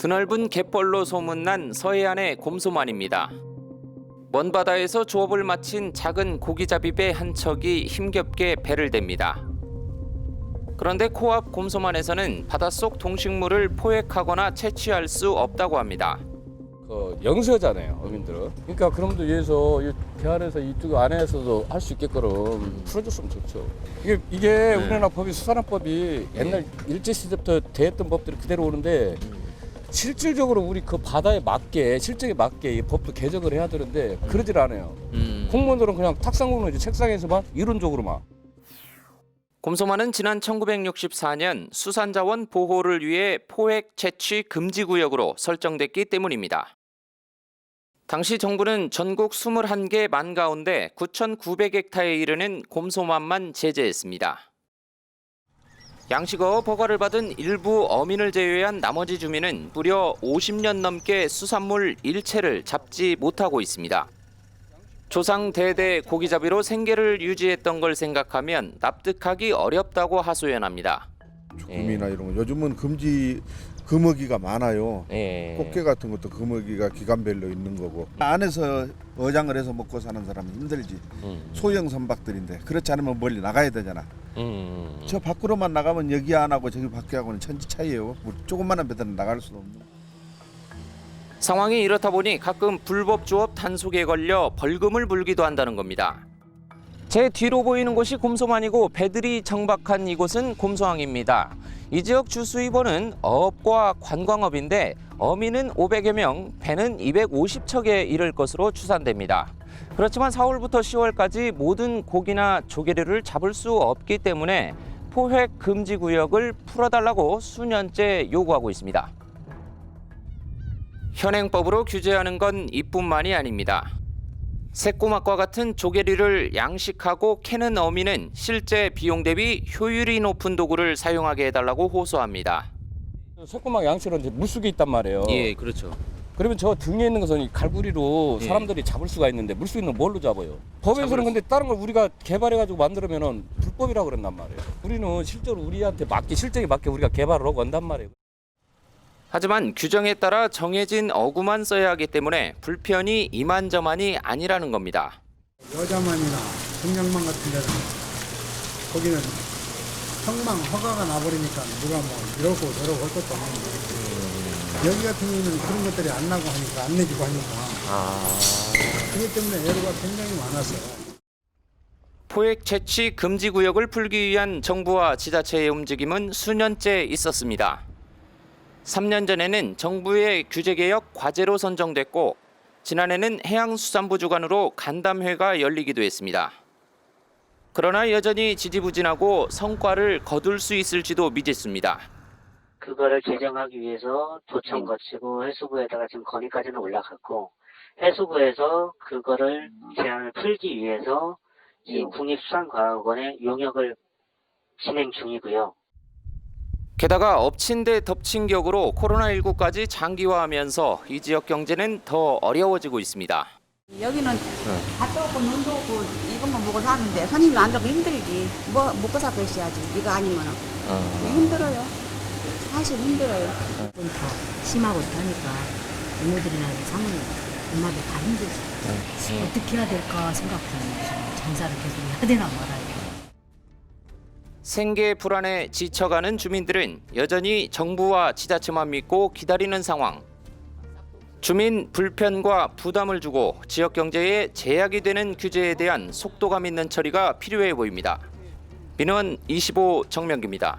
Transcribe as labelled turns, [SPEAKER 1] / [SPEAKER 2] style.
[SPEAKER 1] 드넓은 갯벌로 소문난 서해안의 곰소만입니다. 먼 바다에서 조업을 마친 작은 고기잡이배 한 척이 힘겹게 배를 댑니다. 그런데 코앞 곰소만에서는 바닷속 동식물을 포획하거나 채취할 수 없다고 합니다.
[SPEAKER 2] 영세잖아요, 어민들은. 그러니까 그런 분들 위해서 배 안에서 이쪽 안에서도 할 수 있게끔 풀어줬으면 좋죠. 이게 우리나라 법이 수산업법이 옛날 일제시대부터 대했던 법들이 그대로 오는데 실질적으로 우리 그 바다에 맞게 실적에 맞게 이 법도 개정을 해야 되는데 그러질 않아요. 공무원들은 그냥 탁상공론 책상에서만 이론적으로만.
[SPEAKER 1] 곰소만은 지난 1964년 수산자원 보호를 위해 포획 채취 금지 구역으로 설정됐기 때문입니다. 당시 정부는 전국 21개 만 가운데 9,900헥타에 이르는 곰소만만 제재했습니다. 양식업 허가를 받은 일부 어민을 제외한 나머지 주민은 무려 50년 넘게 수산물 일체를 잡지 못하고 있습니다. 조상 대대 고기잡이로 생계를 유지했던 걸 생각하면 납득하기 어렵다고 하소연합니다.
[SPEAKER 3] 조금이나 이런 거 요즘은 금어기가 많아요. 꽃게 같은 것도 금어기가 기간별로 있는 거고 안에서 어장을 해서 먹고 사는 사람은 힘들지. 소형 선박들인데 그렇지 않으면 멀리 나가야 되잖아. 저 밖으로만 나가면 여기 안 하고 저기 밖에 하고는 천지 차이예요. 뭐 조그마한 배들은 나갈 수도 없는.
[SPEAKER 1] 상황이 이렇다 보니 가끔 불법 조업 단속에 걸려 벌금을 물기도 한다는 겁니다. 제 뒤로 보이는 곳이 곰소만이고 배들이 정박한 이곳은 곰소항입니다. 이 지역 주 수입원은 어업과 관광업인데 어민은 500여 명, 배는 250척에 이를 것으로 추산됩니다. 그렇지만 4월부터 10월까지 모든 고기나 조개류를 잡을 수 없기 때문에 포획 금지 구역을 풀어달라고 수년째 요구하고 있습니다. 현행법으로 규제하는 건 이뿐만이 아닙니다. 새꼬막과 같은 조개류를 양식하고 캐는 어민은 실제 비용 대비 효율이 높은 도구를 사용하게 해달라고 호소합니다.
[SPEAKER 2] 새꼬막 양식은 이제 물속에 있단 말이에요.
[SPEAKER 1] 예, 그렇죠.
[SPEAKER 2] 그러면 저 등에 있는 것은 이 갈구리로 사람들이 잡을 수가 있는데 물속에 있는 건 뭘로 잡아요? 법에서는 근데 다른 걸 우리가 개발해가지고 만들면은 불법이라고 그런단 말이에요. 우리는 실제로 우리한테 맞게 실적에 맞게 우리가 개발을 하고 한단 말이에요.
[SPEAKER 1] 하지만 규정에 따라 정해진 어구만 써야 하기 때문에 불편이 이만저만이 아니라는 겁니다.
[SPEAKER 4] 여자만이나 동양만 같은 데는 거기는 성망 허가가 나버리니까 누가 뭐 이러고 저러고 할 것도 없는데 여기 같은 경우는 그런 것들이 안 나고 하니까 안 내주고 하니까 그렇기 때문에 애로가 굉장히 많았어요.
[SPEAKER 1] 포획 채취 금지 구역을 풀기 위한 정부와 지자체의 움직임은 수년째 있었습니다. 3년 전에는 정부의 규제개혁 과제로 선정됐고 지난해는 해양수산부 주관으로 간담회가 열리기도 했습니다. 그러나 여전히 지지부진하고 성과를 거둘 수 있을지도 미지수입니다.
[SPEAKER 5] 그거를 개정하기 위해서 도청 거치고 해수부에다가 지금 건의까지는 올라갔고 해수부에서 그거를 제한을 풀기 위해서 이 국립수산과학원의 용역을 진행 중이고요.
[SPEAKER 1] 게다가 엎친 데 덮친 격으로 코로나19까지 장기화하면서 이 지역 경제는 더 어려워지고 있습니다.
[SPEAKER 6] 여기는 밭도 없고 눈도 없고 이것만 먹고 사는데 손님이 안 들고 힘들지. 뭐 먹고 살고 있어야지. 이거 아니면은 힘들어요. 사실 힘들어요.
[SPEAKER 7] 다 심하고 하니까 이모들이나 사모님 엄마들 다 힘들지. 어떻게 해야 될까 생각하면 장사를 계속 해야 되나 말아요.
[SPEAKER 1] 생계 불안에 지쳐가는 주민들은 여전히 정부와 지자체만 믿고 기다리는 상황. 주민 불편과 부담을 주고 지역 경제에 제약이 되는 규제에 대한 속도감 있는 처리가 필요해 보입니다. 민원 25 정명기입니다.